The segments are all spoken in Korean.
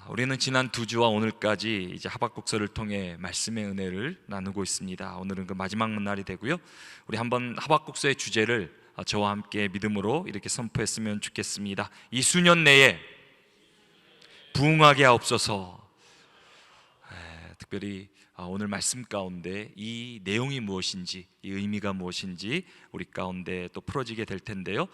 우리는 지난 두 주와 오늘까지 이제 하박국서를 통해 말씀의 은혜를 나누고 있습니다. 오늘은 그 마지막 날이 되고요. 우리 한번 하박국서의 주제를 저와 함께 믿음으로 이렇게 선포했으면 좋겠습니다. 이 수년 내에 부흥하게 하옵소서. 특별히 오늘 말씀 가운데 이 내용이 무엇인지, 이 의미가 무엇인지 우리 가운데 또 풀어지게 될 텐데요.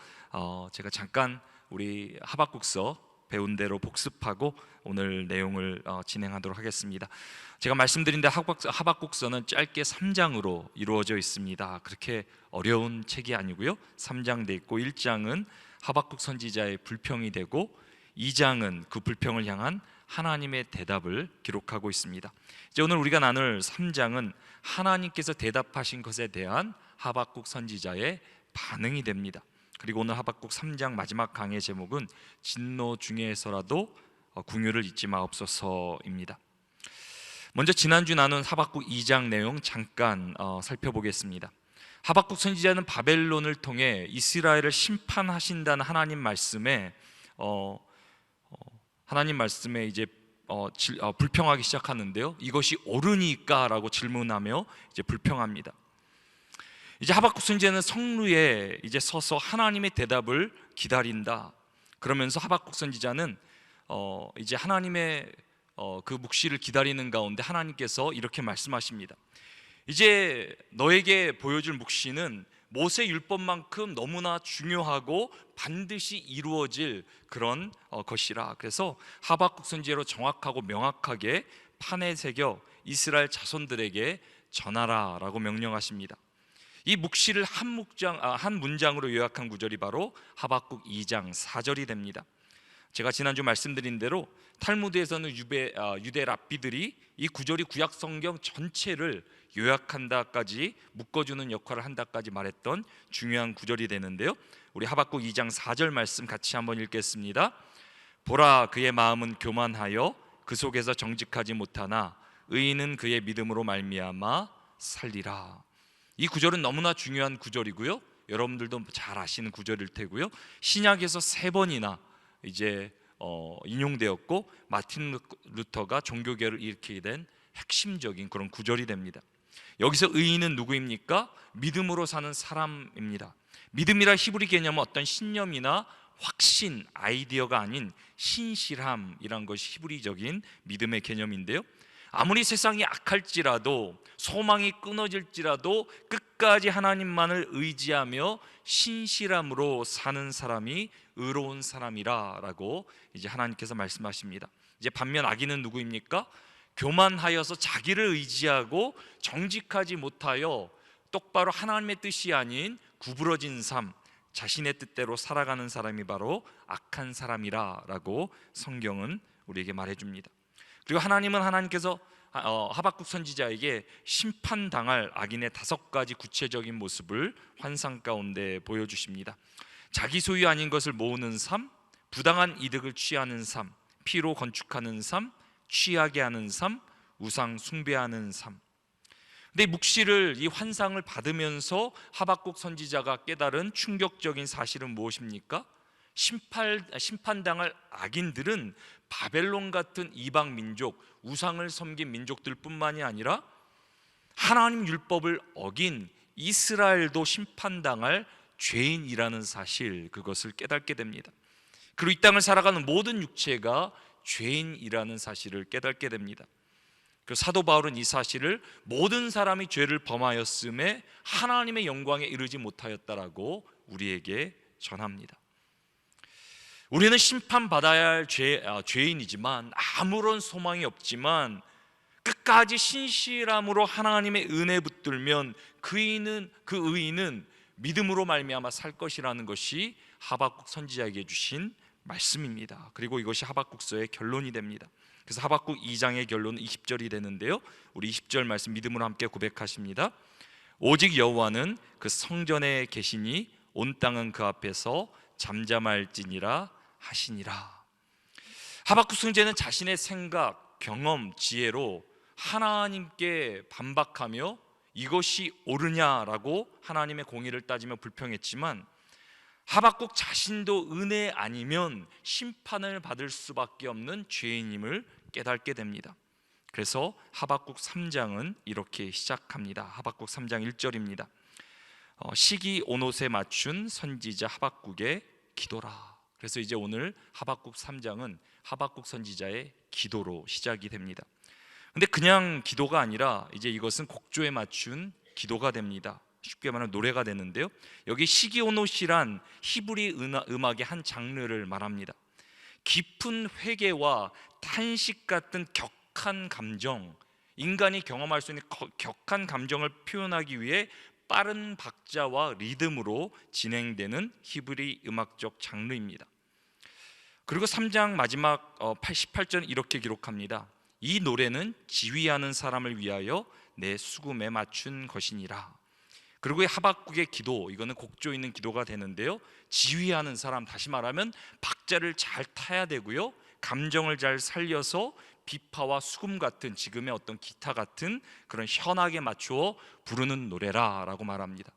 제가 잠깐 우리 하박국서 배운 대로 복습하고 오늘 내용을 진행하도록 하겠습니다. 제가 말씀드린 데 하박국서는 짧게 3장으로 이루어져 있습니다. 그렇게 어려운 책이 아니고요. 3장 돼 있고 1장은 하박국 선지자의 불평이 되고 2장은 그 불평을 향한 하나님의 대답을 기록하고 있습니다. 이제 오늘 우리가 나눌 3장은 하나님께서 대답하신 것에 대한 하박국 선지자의 반응이 됩니다. 그리고 오늘 하박국 3장 마지막 강의 제목은 진노 중에서라도 궁유를 잊지 마옵소서입니다. 먼저 지난주 나눈 하박국 2장 내용 잠깐 살펴보겠습니다. 하박국 선지자는 바벨론을 통해 이스라엘을 심판하신다는 하나님 말씀에 이제 불평하기 시작하는데요. 이것이 옳으니까라고 질문하며 이제 불평합니다. 이제 하박국 선지자는 성루에 이제 서서 하나님의 대답을 기다린다. 그러면서 하박국 선지자는 이제 하나님의 그 묵시를 기다리는 가운데 하나님께서 이렇게 말씀하십니다. 이제 너에게 보여줄 묵시는 모세 율법만큼 너무나 중요하고 반드시 이루어질 그런 것이라. 그래서 하박국 선지자로 정확하고 명확하게 판에 새겨 이스라엘 자손들에게 전하라라고 명령하십니다. 이 묵시를 한 문장으로 요약한 구절이 바로 하박국 2장 4절이 됩니다. 제가 지난주 말씀드린 대로 탈무드에서는 유대 랍비들이 이 구절이 구약 성경 전체를 요약한다까지 묶어주는 역할을 한다까지 말했던 중요한 구절이 되는데요. 우리 하박국 2장 4절 말씀 같이 한번 읽겠습니다. 보라, 그의 마음은 교만하여 그 속에서 정직하지 못하나 의인은 그의 믿음으로 말미암아 살리라. 이 구절은 너무나 중요한 구절이고요. 여러분들도 잘 아시는 구절일 테고요. 신약에서 3번이나 이제 인용되었고 마틴 루터가 종교개혁을 일으키게 된 핵심적인 그런 구절이 됩니다. 여기서 의인은 누구입니까? 믿음으로 사는 사람입니다. 믿음이라 히브리 개념은 어떤 신념이나 확신, 아이디어가 아닌 신실함이란 것이 히브리적인 믿음의 개념인데요. 아무리 세상이 악할지라도 소망이 끊어질지라도 끝까지 하나님만을 의지하며 신실함으로 사는 사람이 의로운 사람이라라고 이제 하나님께서 말씀하십니다. 이제 반면 악인은 누구입니까? 교만하여서 자기를 의지하고 정직하지 못하여 똑바로 하나님의 뜻이 아닌 구부러진 삶, 자신의 뜻대로 살아가는 사람이 바로 악한 사람이라라고 성경은 우리에게 말해줍니다. 그리고 하나님께서 하박국 선지자에게 심판당할 악인의 5가지 구체적인 모습을 환상 가운데 보여주십니다. 자기 소유 아닌 것을 모으는 삶, 부당한 이득을 취하는 삶, 피로 건축하는 삶, 취하게 하는 삶, 우상 숭배하는 삶. 근데 묵시를, 이 환상을 받으면서 하박국 선지자가 깨달은 충격적인 사실은 무엇입니까? 심판당할 악인들은 바벨론 같은 이방 민족, 우상을 섬긴 민족들 뿐만이 아니라 하나님 율법을 어긴 이스라엘도 심판당할 죄인이라는 사실, 그것을 깨닫게 됩니다. 그리고 이 땅을 살아가는 모든 육체가 죄인이라는 사실을 깨닫게 됩니다. 그 사도 바울은 이 사실을 모든 사람이 죄를 범하였음에 하나님의 영광에 이르지 못하였다라고 우리에게 전합니다. 우리는 심판받아야 할 죄인이지만, 아무런 소망이 없지만 끝까지 신실함으로 하나님의 은혜 붙들면 그 의인은 믿음으로 말미암아 살 것이라는 것이 하박국 선지자에게 주신 말씀입니다. 그리고 이것이 하박국서의 결론이 됩니다. 그래서 하박국 2장의 결론은 20절이 되는데요. 우리 20절 말씀 믿음으로 함께 고백하십니다. 오직 여호와는 그 성전에 계시니 온 땅은 그 앞에서 잠잠할지니라 하시니라. 하박국 선지자는 자신의 생각, 경험, 지혜로 하나님께 반박하며 이것이 옳으냐라고 하나님의 공의를 따지며 불평했지만, 하박국 자신도 은혜 아니면 심판을 받을 수밖에 없는 죄인임을 깨닫게 됩니다. 그래서 하박국 3장은 이렇게 시작합니다. 하박국 3장 1절입니다. 시기 온옷에 맞춘 선지자 하박국의 기도라. 그래서 이제 오늘 하박국 3장은 하박국 선지자의 기도로 시작이 됩니다. 근데 그냥 기도가 아니라 이제 이것은 곡조에 맞춘 기도가 됩니다. 쉽게 말하면 노래가 되는데요, 여기 시기오노시란 히브리 음악의 한 장르를 말합니다. 깊은 회개와 탄식 같은 격한 감정, 인간이 경험할 수 있는 격한 감정을 표현하기 위해 빠른 박자와 리듬으로 진행되는 히브리 음악적 장르입니다. 그리고 3장 마지막 18절 이렇게 기록합니다. 이 노래는 지휘하는 사람을 위하여 내 수금에 맞춘 것이니라. 그리고 하박국의 기도, 이거는 곡조 있는 기도가 되는데요, 지휘하는 사람, 다시 말하면 박자를 잘 타야 되고요, 감정을 잘 살려서 비파와 수금 같은, 지금의 어떤 기타 같은 그런 현악에 맞추어 부르는 노래라라고 말합니다.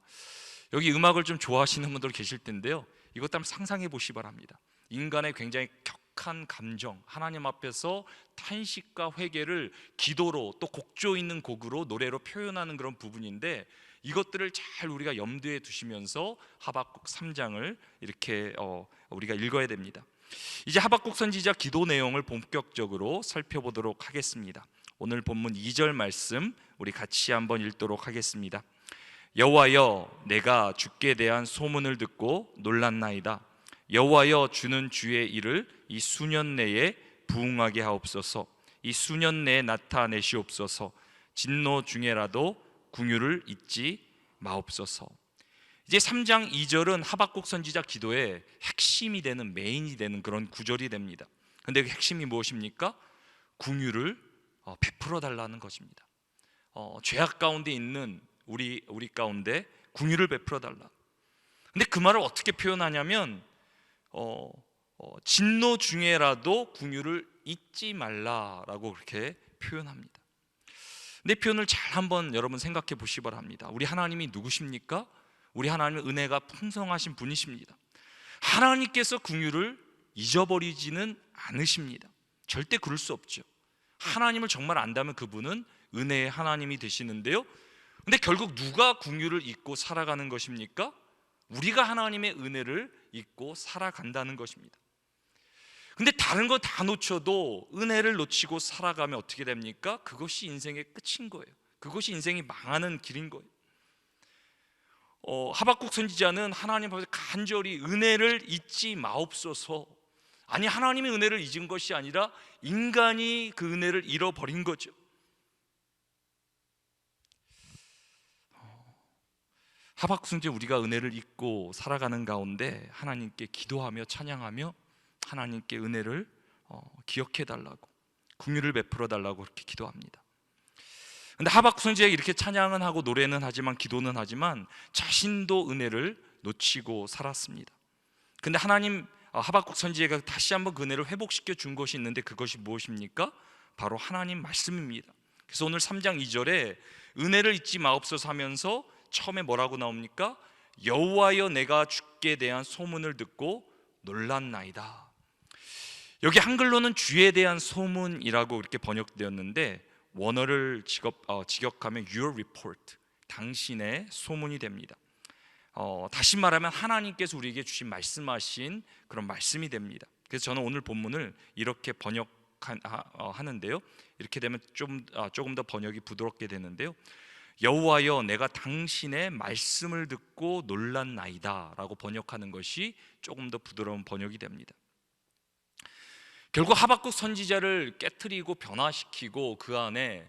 여기 음악을 좀 좋아하시는 분들 계실 텐데요, 이것 한번 상상해 보시기 바랍니다. 인간의 굉장히 격한 감정, 하나님 앞에서 탄식과 회개를 기도로, 또 곡조 있는 곡으로, 노래로 표현하는 그런 부분인데, 이것들을 잘 우리가 염두에 두시면서 하박국 3장을 이렇게 우리가 읽어야 됩니다. 이제 하박국 선지자 기도 내용을 본격적으로 살펴보도록 하겠습니다. 오늘 본문 2절 말씀 우리 같이 한번 읽도록 하겠습니다. 여호와여, 내가 주께 대한 소문을 듣고 놀랐나이다. 여호와여, 주는 주의 일을 이 수년 내에 부응하게 하옵소서. 이 수년 내에 나타내시옵소서. 진노 중에라도 궁유를 잊지 마옵소서. 이제 3장 2절은 하박국 선지자 기도의 핵심이 되는, 메인이 되는 그런 구절이 됩니다. 근데 그 핵심이 무엇입니까? 궁유를 베풀어 달라는 것입니다. 죄악 가운데 있는 우리 가운데 궁유를 베풀어 달라. 근데 그 말을 어떻게 표현하냐면 진노 중에라도 궁유를 잊지 말라라고 그렇게 표현합니다. 내 표현을 잘 한번 여러분 생각해 보시기 바랍니다. 우리 하나님이 누구십니까? 우리 하나님은 은혜가 풍성하신 분이십니다. 하나님께서 긍휼을 잊어버리지는 않으십니다. 절대 그럴 수 없죠. 하나님을 정말 안다면 그분은 은혜의 하나님이 되시는데요, 근데 결국 누가 긍휼을 잊고 살아가는 것입니까? 우리가 하나님의 은혜를 잊고 살아간다는 것입니다. 근데 다른 거 다 놓쳐도 은혜를 놓치고 살아가면 어떻게 됩니까? 그것이 인생의 끝인 거예요. 그것이 인생이 망하는 길인 거예요. 하박국 선지자는 하나님 앞에서 간절히 은혜를 잊지 마옵소서. 아니, 하나님의 은혜를 잊은 것이 아니라 인간이 그 은혜를 잃어버린 거죠. 하박국 선지자, 우리가 은혜를 잊고 살아가는 가운데 하나님께 기도하며 찬양하며 하나님께 은혜를 기억해 달라고, 긍휼을 베풀어 달라고 그렇게 기도합니다. 근데 하박국 선지자가 이렇게 찬양은 하고 노래는 하지만, 기도는 하지만 자신도 은혜를 놓치고 살았습니다. 근데 하박국 선지자가 다시 한번 그 은혜를 회복시켜 준 것이 있는데, 그것이 무엇입니까? 바로 하나님 말씀입니다. 그래서 오늘 3장 2절에 은혜를 잊지 마옵소서 하면서 처음에 뭐라고 나옵니까? 여호와여, 내가 주께 대한 소문을 듣고 놀랐나이다. 여기 한글로는 주에 대한 소문이라고 이렇게 번역되었는데, 원어를 직역하면 your report, 당신의 소문이 됩니다. 다시 말하면 하나님께서 우리에게 주신 말씀하신 그런 말씀이 됩니다. 그래서 저는 오늘 본문을 이렇게 번역하는데요, 이렇게 되면 조금 더 번역이 부드럽게 되는데요, 여호와여, 내가 당신의 말씀을 듣고 놀랐나이다 라고 번역하는 것이 조금 더 부드러운 번역이 됩니다. 결국 하박국 선지자를 깨트리고 변화시키고 그 안에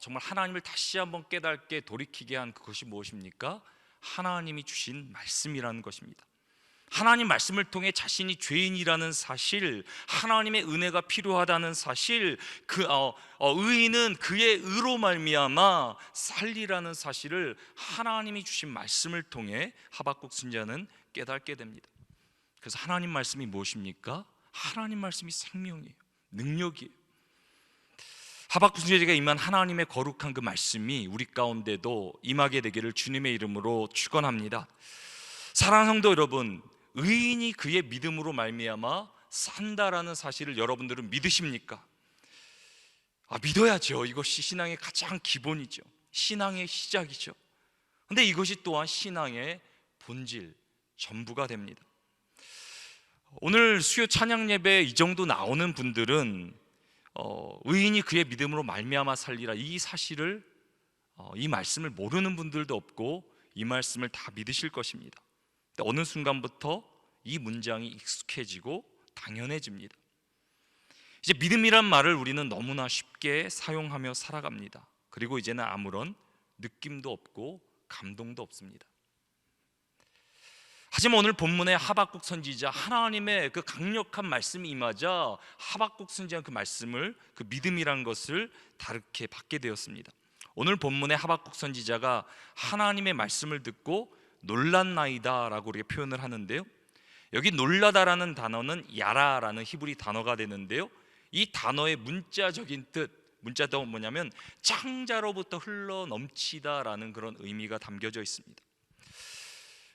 정말 하나님을 다시 한번 깨닫게 돌이키게 한 그것이 무엇입니까? 하나님이 주신 말씀이라는 것입니다. 하나님 말씀을 통해 자신이 죄인이라는 사실, 하나님의 은혜가 필요하다는 사실, 의인은 그의 의로 말미암아 살리라는 사실을 하나님이 주신 말씀을 통해 하박국 선지자는 깨닫게 됩니다. 그래서 하나님 말씀이 무엇입니까? 하나님 말씀이 생명이에요, 능력이에요. 하박국 선지자가 임한 하나님의 거룩한 그 말씀이 우리 가운데도 임하게 되기를 주님의 이름으로 축원합니다. 사랑하는 성도 여러분, 의인이 그의 믿음으로 말미암아 산다라는 사실을 여러분들은 믿으십니까? 믿어야죠. 이것이 신앙의 가장 기본이죠. 신앙의 시작이죠. 근데 이것이 또한 신앙의 본질, 전부가 됩니다. 오늘 수요 찬양 예배 이 정도 나오는 분들은 의인이 그의 믿음으로 말미암아 살리라, 이 사실을 이 말씀을 모르는 분들도 없고 이 말씀을 다 믿으실 것입니다. 어느 순간부터 이 문장이 익숙해지고 당연해집니다. 이제 믿음이란 말을 우리는 너무나 쉽게 사용하며 살아갑니다. 그리고 이제는 아무런 느낌도 없고 감동도 없습니다. 하지만 오늘 본문의 하박국 선지자, 하나님의 그 강력한 말씀이 임하자 하박국 선지자는 그 말씀을, 그 믿음이란 것을 다르게 받게 되었습니다. 오늘 본문의 하박국 선지자가 하나님의 말씀을 듣고 놀랐나이다 라고 이렇게 표현을 하는데요, 여기 놀라다라는 단어는 야라라는 히브리 단어가 되는데요, 이 단어의 문자적인 뜻, 문자도 뭐냐면 창자로부터 흘러 넘치다라는 그런 의미가 담겨져 있습니다.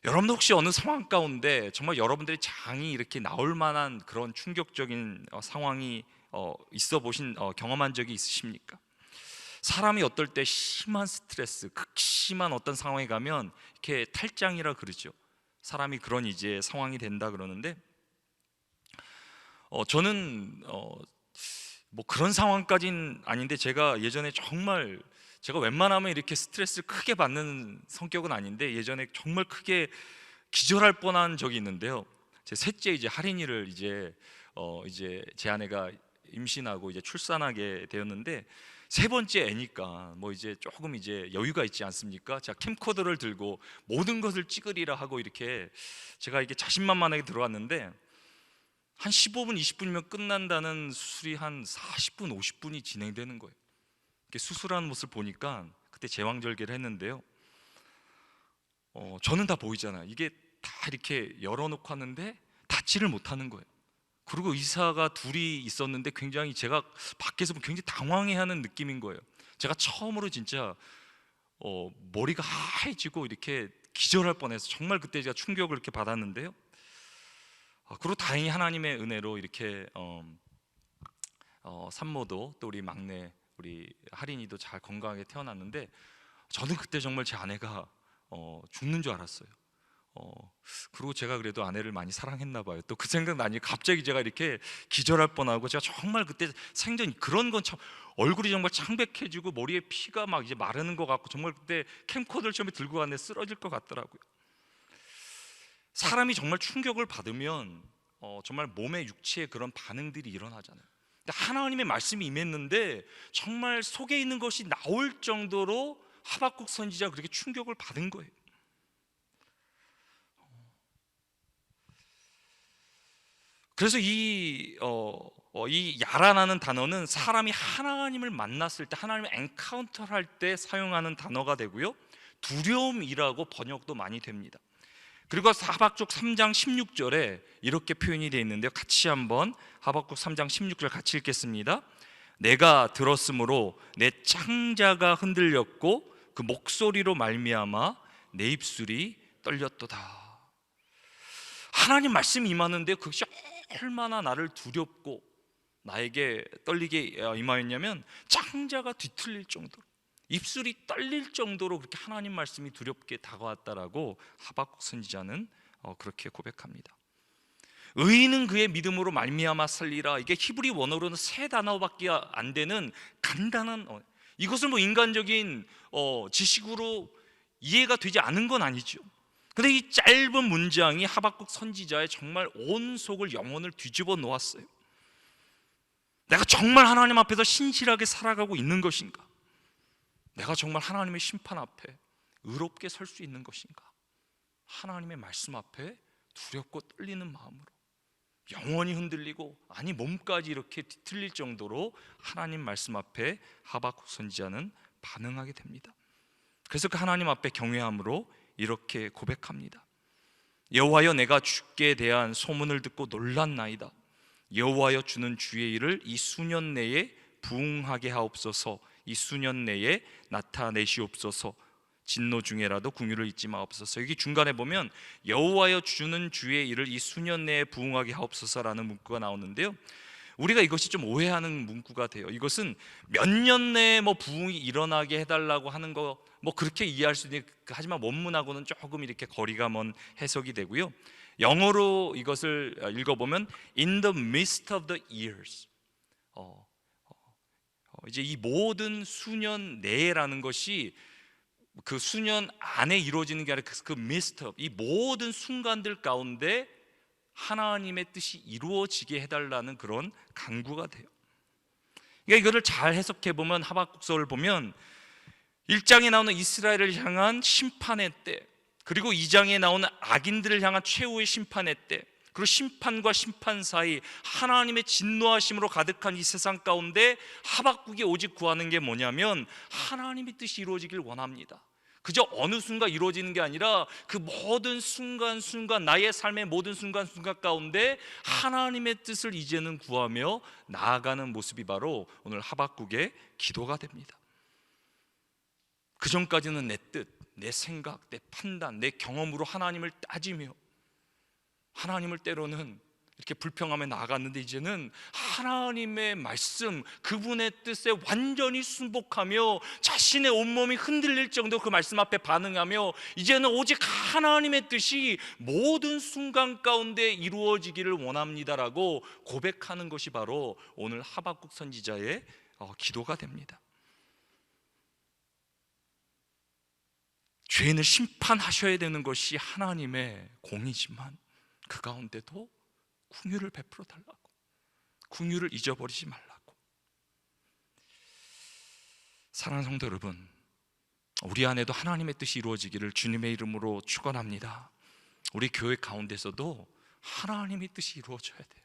여러분도 혹시 어느 상황 가운데 정말 여러분들의 장이 이렇게 나올 만한 그런 충격적인 상황이 있어 보신, 경험한 적이 있으십니까? 사람이 어떨 때 심한 스트레스, 극심한 어떤 상황에 가면 이렇게 탈장이라 그러죠. 사람이 그런 이제 상황이 된다 그러는데, 저는 뭐 그런 상황까지는 아닌데, 제가 예전에 정말, 제가 웬만하면 이렇게 스트레스를 크게 받는 성격은 아닌데 예전에 정말 크게 기절할 뻔한 적이 있는데요, 제 셋째 이제 할인이를 이제 제 아내가 임신하고 이제 출산하게 되었는데, 세 번째 애니까 뭐 이제 조금 이제 여유가 있지 않습니까? 제가 캠코더를 들고 모든 것을 찍으리라 하고 이렇게 제가 이게 자신만만하게 들어왔는데, 한 15분 20분이면 끝난다는 수술이 한 40분 50분이 진행되는 거예요. 이렇게 수술하는 모습을 보니까 그때 제왕절개를 했는데요, 저는 다 보이잖아요. 이게 다 이렇게 열어놓고 하는데 닫지를 못하는 거예요. 그리고 의사가 둘이 있었는데 굉장히, 제가 밖에서 보면 굉장히 당황해하는 느낌인 거예요. 제가 처음으로 진짜 머리가 하얘지고 이렇게 기절할 뻔해서 정말 그때 제가 충격을 이렇게 받았는데요, 그리고 다행히 하나님의 은혜로 이렇게 산모도, 또 우리 막내 우리 할인이도 잘 건강하게 태어났는데, 저는 그때 정말 제 아내가 죽는 줄 알았어요. 그리고 제가 그래도 아내를 많이 사랑했나 봐요. 또 그 생각나니 갑자기 제가 이렇게 기절할 뻔하고, 제가 정말 그때 생전 그런 건 참, 얼굴이 정말 창백해지고 머리에 피가 막 이제 마르는 것 같고, 정말 그때 캠코더를 처음에 들고 갔는데 쓰러질 것 같더라고요. 사람이 정말 충격을 받으면 정말 몸의 육체의 그런 반응들이 일어나잖아요. 근데 하나님의 말씀이 임했는데 정말 속에 있는 것이 나올 정도로 하박국 선지자가 그렇게 충격을 받은 거예요. 그래서 이 야라라는 단어는 사람이 하나님을 만났을 때, 하나님을 엔카운터를 할 때 사용하는 단어가 되고요, 두려움이라고 번역도 많이 됩니다. 그리고 하박국 3장 16절에 이렇게 표현이 되어 있는데요, 같이 한번 하박국 3장 16절 같이 읽겠습니다. 내가 들었으므로 내 창자가 흔들렸고 그 목소리로 말미암아 내 입술이 떨렸도다. 하나님 말씀이 임하는데 그것이 얼마나 나를 두렵고 나에게 떨리게 임하였냐면, 창자가 뒤틀릴 정도로, 입술이 떨릴 정도로 그렇게 하나님 말씀이 두렵게 다가왔다라고 하박국 선지자는 그렇게 고백합니다. 의인은 그의 믿음으로 말미암아 살리라, 이게 히브리 원어로는 세 단어밖에 안 되는 간단한, 이것을 뭐 인간적인 지식으로 이해가 되지 않은 건 아니죠. 근데 이 짧은 문장이 하박국 선지자의 정말 온 속을, 영혼을 뒤집어 놓았어요. 내가 정말 하나님 앞에서 신실하게 살아가고 있는 것인가? 내가 정말 하나님의 심판 앞에 의롭게 설 수 있는 것인가? 하나님의 말씀 앞에 두렵고 떨리는 마음으로, 영원히 흔들리고 아니 몸까지 이렇게 뒤틀릴 정도로 하나님 말씀 앞에 하박국 선지자는 반응하게 됩니다. 그래서 그 하나님 앞에 경외함으로 이렇게 고백합니다. 여호와여, 내가 주께 대한 소문을 듣고 놀랐나이다. 여호와여, 주는 주의 일을 이 수년 내에 부응하게 하옵소서. 이 수년 내에 나타내시옵소서. 진노 중에라도 긍휼을 잊지 마옵소서. 여기 중간에 보면 여호와여 주는 주의 일을 이 수년 내에 부응하게 하옵소서라는 문구가 나오는데요, 우리가 이것이 좀 오해하는 문구가 돼요. 이것은 몇 년 내에 뭐 부흥이 일어나게 해달라고 하는 거 뭐 그렇게 이해할 수 있는, 하지만 원문하고는 조금 이렇게 거리가 먼 해석이 되고요, 영어로 이것을 읽어보면 in the midst of the years, 이제 이 모든 수년 내라는 것이 그 수년 안에 이루어지는 게 아니라 그 midst of, 이 모든 순간들 가운데 하나님의 뜻이 이루어지게 해달라는 그런 간구가 돼요. 그러니까 이거를 잘 해석해 보면, 하박국서를 보면 1장에 나오는 이스라엘을 향한 심판의 때, 그리고 2장에 나오는 악인들을 향한 최후의 심판의 때, 그리고 심판과 심판 사이 하나님의 진노하심으로 가득한 이 세상 가운데 하박국이 오직 구하는 게 뭐냐면 하나님의 뜻이 이루어지길 원합니다. 그저 어느 순간 이루어지는 게 아니라 그 모든 순간순간, 나의 삶의 모든 순간순간 가운데 하나님의 뜻을 이제는 구하며 나아가는 모습이 바로 오늘 하박국의 기도가 됩니다. 그 전까지는 내 뜻, 내 생각, 내 판단, 내 경험으로 하나님을 따지며 하나님을 때로는 이렇게 불평하며 나아갔는데, 이제는 하나님의 말씀, 그분의 뜻에 완전히 순복하며 자신의 온몸이 흔들릴 정도로 그 말씀 앞에 반응하며 이제는 오직 하나님의 뜻이 모든 순간 가운데 이루어지기를 원합니다라고 고백하는 것이 바로 오늘 하박국 선지자의 기도가 됩니다. 죄인을 심판하셔야 되는 것이 하나님의 공이지만 그 가운데도 긍휼을 베풀어 달라고, 긍휼을 잊어버리지 말라고. 사랑하는 성도 여러분, 우리 안에도 하나님의 뜻이 이루어지기를 주님의 이름으로 축원합니다. 우리 교회 가운데서도 하나님의 뜻이 이루어져야 돼요.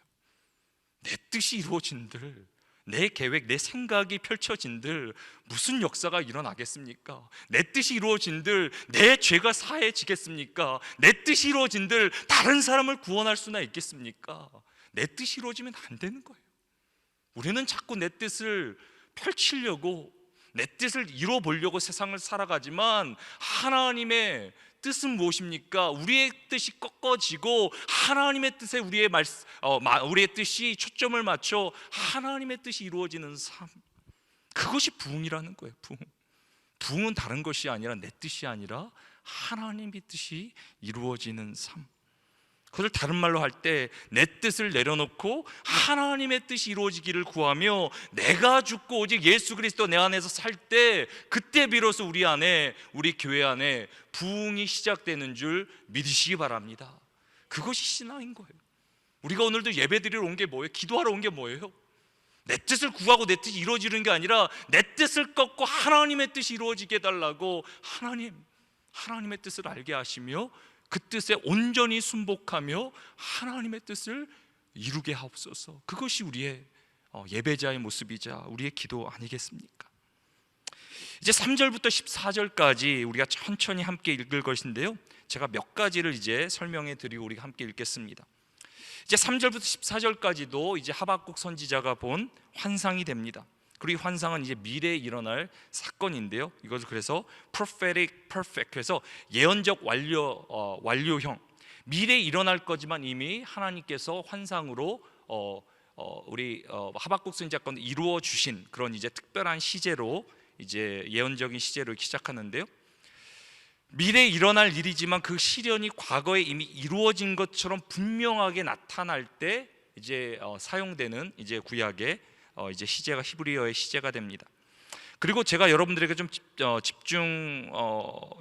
내 뜻이 이루어진들, 내 계획, 내 생각이 펼쳐진들 무슨 역사가 일어나겠습니까? 내 뜻이 이루어진들 내 죄가 사해지겠습니까? 내 뜻이 이루어진들 다른 사람을 구원할 수나 있겠습니까? 내 뜻이 이루어지면 안 되는 거예요. 우리는 자꾸 내 뜻을 펼치려고, 내 뜻을 이루어보려고 세상을 살아가지만 하나님의 뜻은 무엇입니까? 우리의 뜻이 꺾어지고 하나님의 뜻에 우리의 뜻이 초점을 맞춰 하나님의 뜻이 이루어지는 삶, 그것이 부흥이라는 거예요. 부흥은 다른 것이 아니라, 내 뜻이 아니라 하나님의 뜻이 이루어지는 삶. 그걸 다른 말로 할 때 내 뜻을 내려놓고 하나님의 뜻이 이루어지기를 구하며 내가 죽고 오직 예수 그리스도 내 안에서 살 때, 그때 비로소 우리 안에, 우리 교회 안에 부흥이 시작되는 줄 믿으시기 바랍니다. 그것이 신앙인 거예요. 우리가 오늘도 예배드리러 온 게 뭐예요? 기도하러 온 게 뭐예요? 내 뜻을 구하고 내 뜻이 이루어지는 게 아니라 내 뜻을 꺾고 하나님의 뜻이 이루어지게 해달라고 하나님의 뜻을 알게 하시며 그 뜻에 온전히 순복하며 하나님의 뜻을 이루게 하옵소서. 그것이 우리의 예배자의 모습이자 우리의 기도 아니겠습니까? 이제 3절부터 14절까지 우리가 천천히 함께 읽을 것인데요, 제가 몇 가지를 이제 설명해 드리고 우리가 함께 읽겠습니다. 이제 3절부터 14절까지도 이제 하박국 선지자가 본 환상이 됩니다. 그리고 이 환상은 이제 미래에 일어날 사건인데요, 이것을 그래서 prophetic perfect, 그래서 예언적 완료형, 미래에 일어날 거지만 이미 하나님께서 환상으로 우리 하박국 선지자 가운데 이루어 주신 그런 이제 특별한 시제로, 이제 예언적인 시제로 시작하는데요, 미래에 일어날 일이지만 그 시련이 과거에 이미 이루어진 것처럼 분명하게 나타날 때 이제 사용되는 이제 구약의 이제 시제가 히브리어의 시제가 됩니다. 그리고 제가 여러분들에게 좀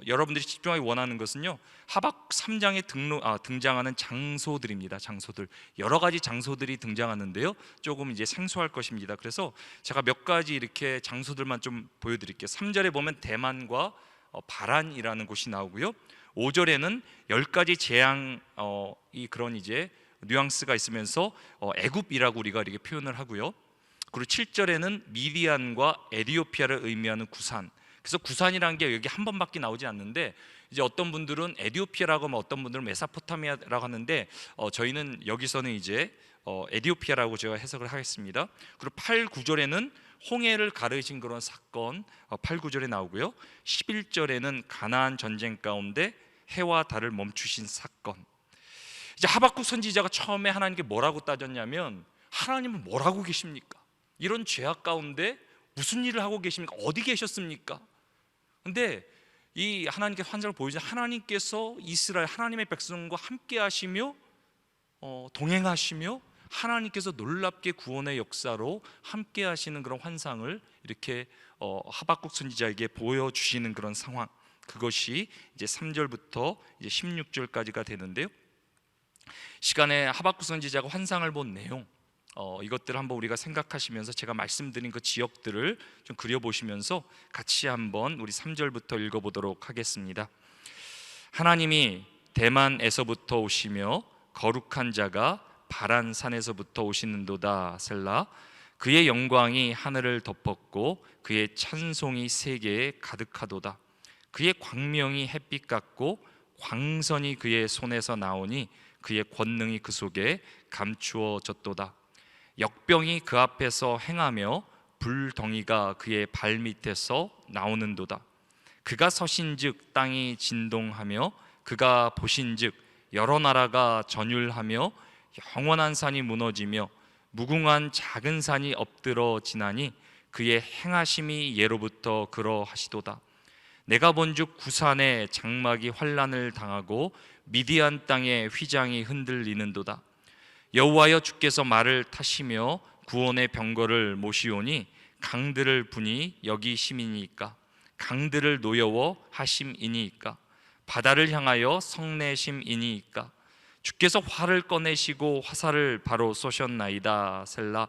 여러분들이 집중하기 원하는 것은요, 하박국 3장에 등장하는 장소들입니다. 장소들, 여러 가지 장소들이 등장하는데요, 조금 이제 생소할 것입니다. 그래서 제가 몇 가지 이렇게 장소들만 좀 보여드릴게요. 3절에 보면 대만과 바란이라는 곳이 나오고요, 5절에는 10가지 재앙이 그런 이제 뉘앙스가 있으면서 애굽이라고 우리가 이렇게 표현을 하고요, 그리고 7절에는 미디안과 에디오피아를 의미하는 구산. 그래서 구산이라는 게 여기 한 번밖에 나오지 않는데, 이제 어떤 분들은 에디오피아라고 하면 어떤 분들은 메소포타미아라고 하는데 저희는 여기서는 이제 에디오피아라고 제가 해석을 하겠습니다. 그리고 8, 9절에는 홍해를 가르신 그런 사건 8, 9절에 나오고요. 11절에는 가나안 전쟁 가운데 해와 달을 멈추신 사건. 이제 하박국 선지자가 처음에 하나님께 뭐라고 따졌냐면, 하나님은 뭐라고 계십니까? 이런 죄악 가운데 무슨 일을 하고 계십니까? 어디 계셨습니까? 근데 이 하나님께 환상을 보여주신 하나님께서 이스라엘 하나님의 백성과 함께 하시며 동행하시며 하나님께서 놀랍게 구원의 역사로 함께 하시는 그런 환상을 이렇게 하박국 선지자에게 보여주시는 그런 상황, 그것이 이제 3절부터 이제 16절까지가 되는데요. 시간에 하박국 선지자가 환상을 본 내용, 이것들을 한번 우리가 생각하시면서 제가 말씀드린 그 지역들을 좀 그려보시면서 같이 한번 우리 3절부터 읽어보도록 하겠습니다. 하나님이 대만에서부터 오시며 거룩한 자가 바란 산에서부터 오시는도다. 셀라. 그의 영광이 하늘을 덮었고 그의 찬송이 세계에 가득하도다. 그의 광명이 햇빛 같고 광선이 그의 손에서 나오니 그의 권능이 그 속에 감추어졌도다. 역병이 그 앞에서 행하며 불덩이가 그의 발밑에서 나오는도다. 그가 서신즉 땅이 진동하며 그가 보신즉 여러 나라가 전율하며 영원한 산이 무너지며 무궁한 작은 산이 엎드러지나니 그의 행하심이 예로부터 그러하시도다. 내가 본즉 구산의 장막이 환란을 당하고 미디안 땅의 휘장이 흔들리는도다. 여호와여 주께서 말을 타시며 구원의 병거를 모시오니 강들을 분이 여기 심이니까 강들을 노여워 하심이니까 바다를 향하여 성내심이니까 주께서 활을 꺼내시고 화살을 바로 쏘셨나이다. 셀라.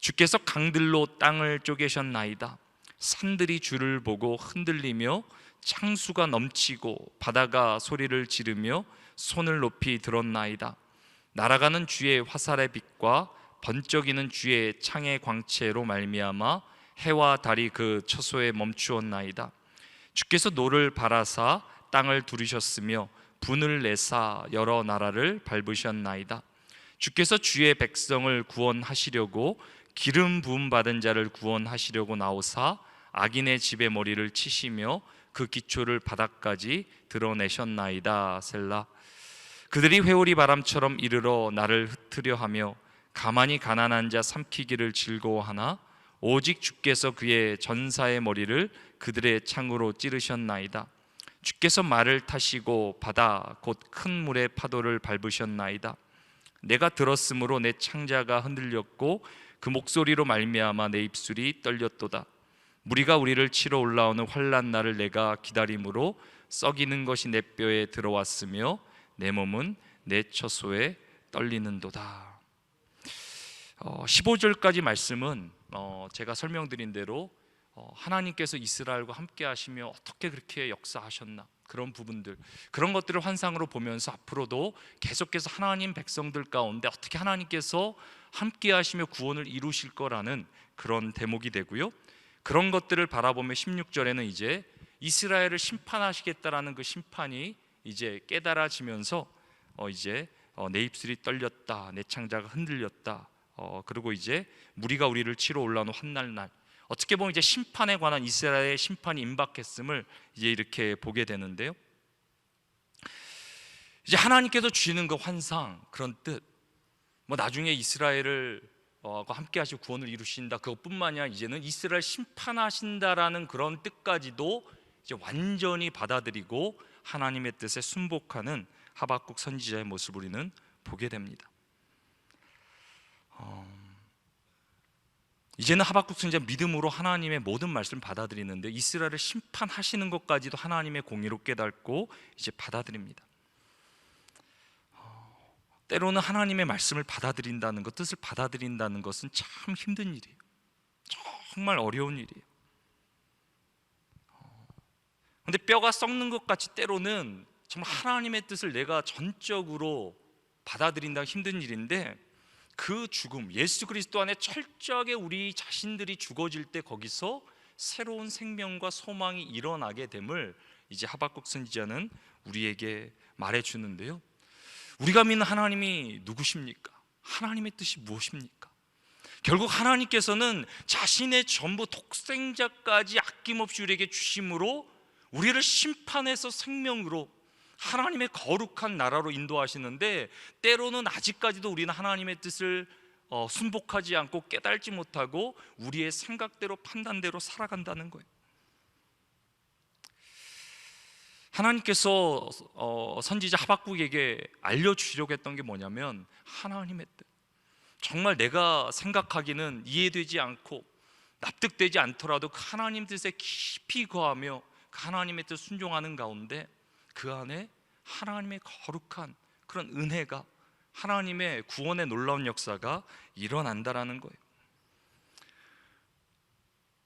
주께서 강들로 땅을 쪼개셨나이다. 산들이 주를 보고 흔들리며 창수가 넘치고 바다가 소리를 지르며 손을 높이 들었나이다. 날아가는 주의 화살의 빛과 번쩍이는 주의 창의 광채로 말미암아 해와 달이 그 처소에 멈추었나이다. 주께서 노를 바라사 땅을 두르셨으며 분을 내사 여러 나라를 밟으셨나이다. 주께서 주의 백성을 구원하시려고 기름 부음 받은 자를 구원하시려고 나오사 악인의 집에 머리를 치시며 그 기초를 바닥까지 드러내셨나이다. 셀라. 그들이 회오리 바람처럼 이르러 나를 흩으려 하며 가만히 가난한 자 삼키기를 즐거워하나 오직 주께서 그의 전사의 머리를 그들의 창으로 찌르셨나이다. 주께서 말을 타시고 바다 곧 큰 물의 파도를 밟으셨나이다. 내가 들었으므로 내 창자가 흔들렸고 그 목소리로 말미암아 내 입술이 떨렸도다. 무리가 우리를 치러 올라오는 환난 날을 내가 기다림으로 썩이는 것이 내 뼈에 들어왔으며 내 몸은 내 처소에 떨리는도다. 15절까지 말씀은 제가 설명드린 대로 하나님께서 이스라엘과 함께 하시며 어떻게 그렇게 역사하셨나, 그런 부분들, 그런 것들을 환상으로 보면서 앞으로도 계속해서 하나님 백성들 가운데 어떻게 하나님께서 함께 하시며 구원을 이루실 거라는 그런 대목이 되고요. 그런 것들을 바라보며 16절에는 이제 이스라엘을 심판하시겠다라는 그 심판이 이제 깨달아지면서 이제 내 입술이 떨렸다, 내 창자가 흔들렸다, 그리고 이제 무리가 우리를 치러 올라오는 환난 날, 어떻게 보면 이제 심판에 관한 이스라엘의 심판이 임박했음을 이제 이렇게 보게 되는데요. 이제 하나님께서 주시는 그 환상, 그런 뜻, 나중에 이스라엘을 함께 하시고 구원을 이루신다, 그것뿐만 아니라 이제는 이스라엘 심판하신다라는 그런 뜻까지도 이제 완전히 받아들이고 하나님의 뜻에 순복하는 하박국 선지자의 모습을 우리는 보게 됩니다. 이제는 하박국 선지자 믿음으로 하나님의 모든 말씀을 받아들이는데 이스라엘을 심판하시는 것까지도 하나님의 공의로 깨닫고 이제 받아들입니다. 때로는 하나님의 말씀을 받아들인다는 것, 뜻을 받아들인다는 것은 참 힘든 일이에요. 정말 어려운 일이에요. 근데 뼈가 썩는 것 같이 때로는 정말 하나님의 뜻을 내가 전적으로 받아들인다는 힘든 일인데, 그 죽음, 예수 그리스도 안에 철저하게 우리 자신들이 죽어질 때 거기서 새로운 생명과 소망이 일어나게 됨을 이제 하박국 선지자는 우리에게 말해주는데요. 우리가 믿는 하나님이 누구십니까? 하나님의 뜻이 무엇입니까? 결국 하나님께서는 자신의 전부 독생자까지 아낌없이 우리에게 주심으로 우리를 심판해서 생명으로 하나님의 거룩한 나라로 인도하시는데, 때로는 아직까지도 우리는 하나님의 뜻을 순복하지 않고 깨달지 못하고 우리의 생각대로 판단대로 살아간다는 거예요. 하나님께서 선지자 하박국에게 알려주시려고 했던 게 뭐냐면, 하나님의 뜻, 정말 내가 생각하기는 이해되지 않고 납득되지 않더라도 그 하나님 뜻에 깊이 거하며 그 하나님의 뜻 순종하는 가운데 그 안에 하나님의 거룩한 그런 은혜가, 하나님의 구원의 놀라운 역사가 일어난다라는 거예요.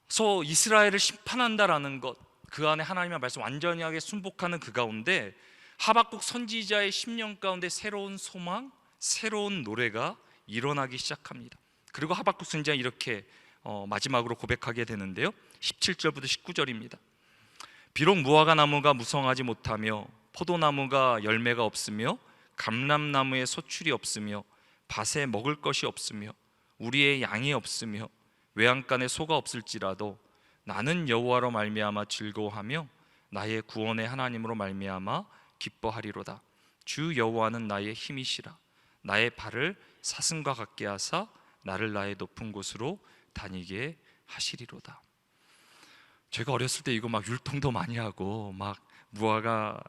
그래서 이스라엘을 심판한다라는 것, 그 안에 하나님의 말씀 완전하게 순복하는 그 가운데 하박국 선지자의 10년 가운데 새로운 소망, 새로운 노래가 일어나기 시작합니다. 그리고 하박국 선지자는 이렇게 마지막으로 고백하게 되는데요, 17절부터 19절입니다. 비록 무화과 나무가 무성하지 못하며 포도나무가 열매가 없으며 감람나무에 소출이 없으며 밭에 먹을 것이 없으며 우리의 양이 없으며 외양간에 소가 없을지라도 나는 여호와로 말미암아 즐거워하며 나의 구원의 하나님으로 말미암아 기뻐하리로다. 주 여호와는 나의 힘이시라. 나의 발을 사슴과 같게 하사 나를 나의 높은 곳으로 다니게 하시리로다. 제가 어렸을 때 이거 막 율동도 많이 하고 막 무화과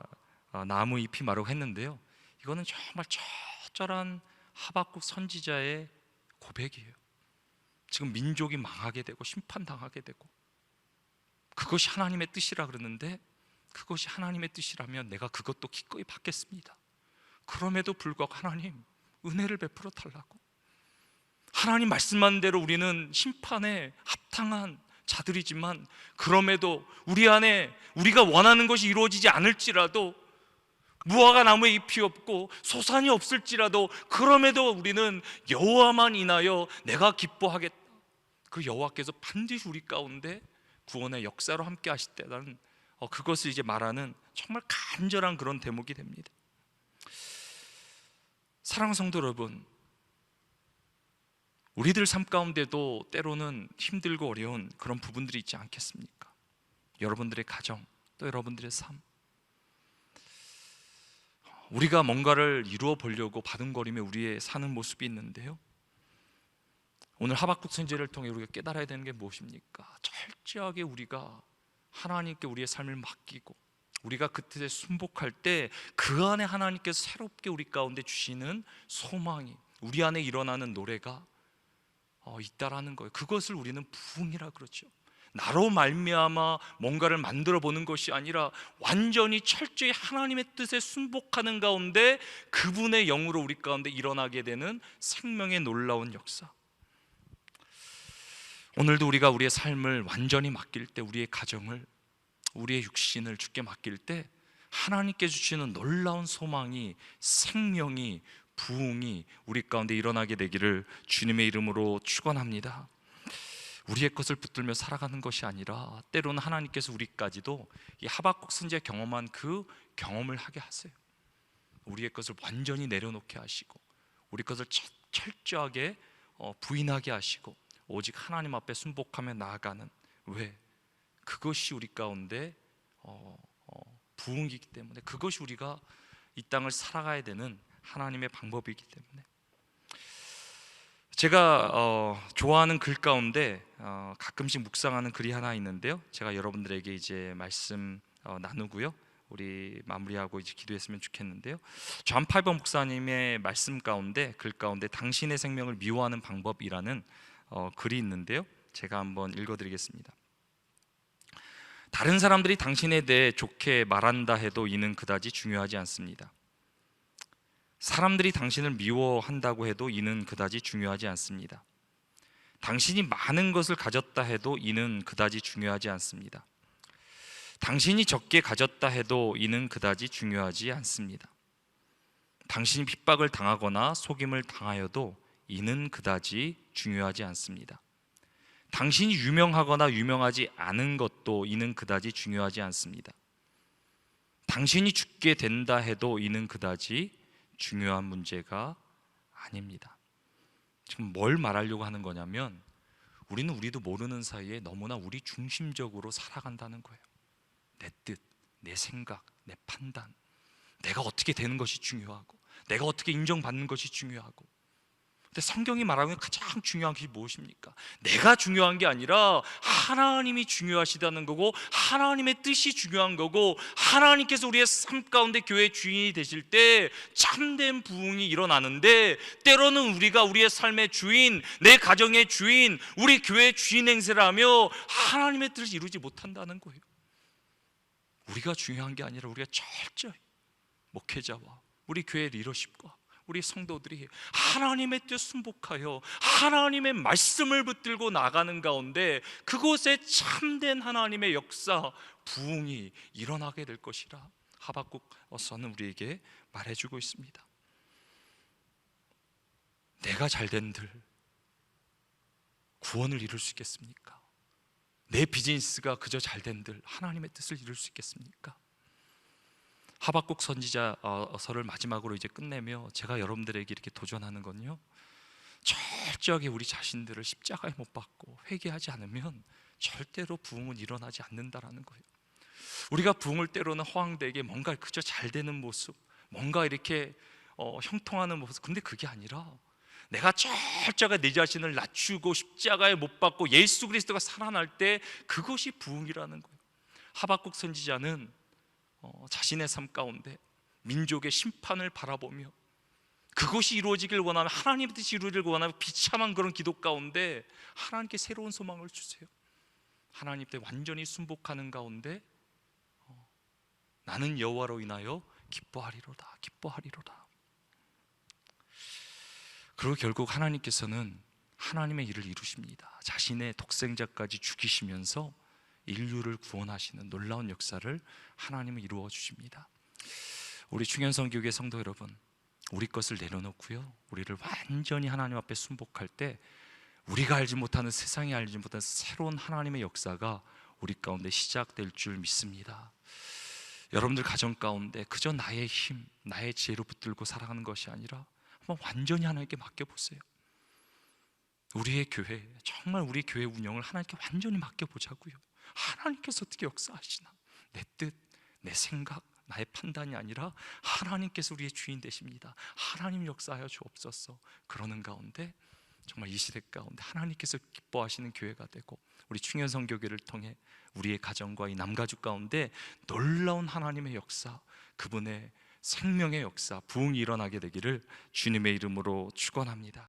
나무 잎이 마르고 했는데요, 이거는 정말 처절한 하박국 선지자의 고백이에요. 지금 민족이 망하게 되고 심판당하게 되고, 그것이 하나님의 뜻이라 그러는데, 그것이 하나님의 뜻이라면 내가 그것도 기꺼이 받겠습니다. 그럼에도 불구하고 하나님 은혜를 베풀어 달라고, 하나님 말씀한 대로 우리는 심판에 합당한 자들이지만 그럼에도 우리 안에 우리가 원하는 것이 이루어지지 않을지라도, 무화과 나무에 잎이 없고 소산이 없을지라도 그럼에도 우리는 여호와만 인하여 내가 기뻐하겠다. 그 여호와께서 반드시 우리 가운데 구원의 역사로 함께 하실 때라는 그것을 이제 말하는 정말 간절한 그런 대목이 됩니다. 사랑하는 성도 여러분, 우리들 삶 가운데도 때로는 힘들고 어려운 그런 부분들이 있지 않겠습니까? 여러분들의 가정, 또 여러분들의 삶, 우리가 뭔가를 이루어 보려고 바둥거리며 우리의 사는 모습이 있는데요, 오늘 하박국 선지자를 통해 우리가 깨달아야 되는 게 무엇입니까? 철저하게 우리가 하나님께 우리의 삶을 맡기고 우리가 그 뜻에 순복할 때 그 안에 하나님께서 새롭게 우리 가운데 주시는 소망이, 우리 안에 일어나는 노래가 있다라는 거예요. 그것을 우리는 부흥이라 그러죠. 나로 말미암아 뭔가를 만들어 보는 것이 아니라 완전히 철저히 하나님의 뜻에 순복하는 가운데 그분의 영으로 우리 가운데 일어나게 되는 생명의 놀라운 역사. 오늘도 우리가 우리의 삶을 완전히 맡길 때, 우리의 가정을, 우리의 육신을 주께 맡길 때 하나님께 주시는 놀라운 소망이, 생명이, 부흥이 우리 가운데 일어나게 되기를 주님의 이름으로 축원합니다. 우리의 것을 붙들며 살아가는 것이 아니라 때로는 하나님께서 우리까지도 이 하박국 선지자 경험한 그 경험을 하게 하세요. 우리의 것을 완전히 내려놓게 하시고 우리 것을 철저하게 부인하게 하시고 오직 하나님 앞에 순복하며 나아가는, 왜? 그것이 우리 가운데 부흥이기 때문에, 그것이 우리가 이 땅을 살아가야 되는 하나님의 방법이기 때문에. 제가 좋아하는 글 가운데 가끔씩 묵상하는 글이 하나 있는데요, 제가 여러분들에게 이제 말씀 나누고요, 우리 마무리하고 이제 기도했으면 좋겠는데요, 존 팔버 목사님의 말씀 가운데, 글 가운데 당신의 생명을 미워하는 방법이라는 글이 있는데요, 제가 한번 읽어드리겠습니다. 다른 사람들이 당신에 대해 좋게 말한다 해도 이는 그다지 중요하지 않습니다. 사람들이 당신을 미워한다고 해도 이는 그다지 중요하지 않습니다. 당신이 많은 것을 가졌다 해도 이는 그다지 중요하지 않습니다. 당신이 적게 가졌다 해도 이는 그다지 중요하지 않습니다. 당신이 핍박을 당하거나 속임을 당하여도 이는 그다지 중요하지 않습니다. 당신이 유명하거나 유명하지 않은 것도 이는 그다지 중요하지 않습니다. 당신이 죽게 된다 해도 이는 그다지 중요한 문제가 아닙니다. 지금 뭘 말하려고 하는 거냐면 우리는 우리도 모르는 사이에 너무나 우리 중심적으로 살아간다는 거예요. 내 뜻, 내 생각, 내 판단, 내가 어떻게 되는 것이 중요하고 내가 어떻게 인정받는 것이 중요하고. 근데 성경이 말하는 가장 중요한 것이 무엇입니까? 내가 중요한 게 아니라 하나님이 중요하시다는 거고, 하나님의 뜻이 중요한 거고, 하나님께서 우리의 삶 가운데 교회의 주인이 되실 때 참된 부흥이 일어나는데, 때로는 우리가 우리의 삶의 주인, 내 가정의 주인, 우리 교회의 주인 행세를 하며 하나님의 뜻을 이루지 못한다는 거예요. 우리가 중요한 게 아니라 우리가 철저히 목회자와 우리 교회 리더십과 우리 성도들이 하나님의 뜻 순복하여 하나님의 말씀을 붙들고 나가는 가운데 그곳에 참된 하나님의 역사, 부흥이 일어나게 될 것이라 하박국서는 우리에게 말해주고 있습니다. 내가 잘된들 구원을 이룰 수 있겠습니까? 내 비즈니스가 그저 잘된들 하나님의 뜻을 이룰 수 있겠습니까? 하박국 선지자서를 마지막으로 이제 끝내며 제가 여러분들에게 이렇게 도전하는 건요, 철저하게 우리 자신들을 십자가에 못 박고 회개하지 않으면 절대로 부흥은 일어나지 않는다라는 거예요. 우리가 부흥을 때로는 허황되게 뭔가 그저 잘 되는 모습, 뭔가 이렇게 형통하는 모습, 근데 그게 아니라 내가 철저하게 내 자신을 낮추고 십자가에 못 박고 예수 그리스도가 살아날 때 그것이 부흥이라는 거예요. 하박국 선지자는 자신의 삶 가운데 민족의 심판을 바라보며 그것이 이루어지길 원하며 하나님의 뜻이 이루어지길 원하며 비참한 그런 기도 가운데 하나님께 새로운 소망을 주세요. 하나님께 완전히 순복하는 가운데 나는 여호와로 인하여 기뻐하리로다, 기뻐하리로다. 그리고 결국 하나님께서는 하나님의 일을 이루십니다. 자신의 독생자까지 죽이시면서 인류를 구원하시는 놀라운 역사를 하나님은 이루어 주십니다. 우리 충현성교회 성도 여러분, 우리 것을 내려놓고요, 우리를 완전히 하나님 앞에 순복할 때 우리가 알지 못하는, 세상이 알지 못하는 새로운 하나님의 역사가 우리 가운데 시작될 줄 믿습니다. 여러분들 가정 가운데 그저 나의 힘, 나의 지혜로 붙들고 살아가는 것이 아니라 한번 완전히 하나님께 맡겨보세요. 우리의 교회, 정말 우리 교회 운영을 하나님께 완전히 맡겨보자고요. 하나님께서 어떻게 역사하시나, 내 뜻, 내 생각, 나의 판단이 아니라 하나님께서 우리의 주인 되십니다. 하나님 역사하여 주옵소서. 그러는 가운데 정말 이 시대 가운데 하나님께서 기뻐하시는 교회가 되고, 우리 충현성교회를 통해 우리의 가정과 이 남가족 가운데 놀라운 하나님의 역사, 그분의 생명의 역사, 부흥이 일어나게 되기를 주님의 이름으로 축원합니다.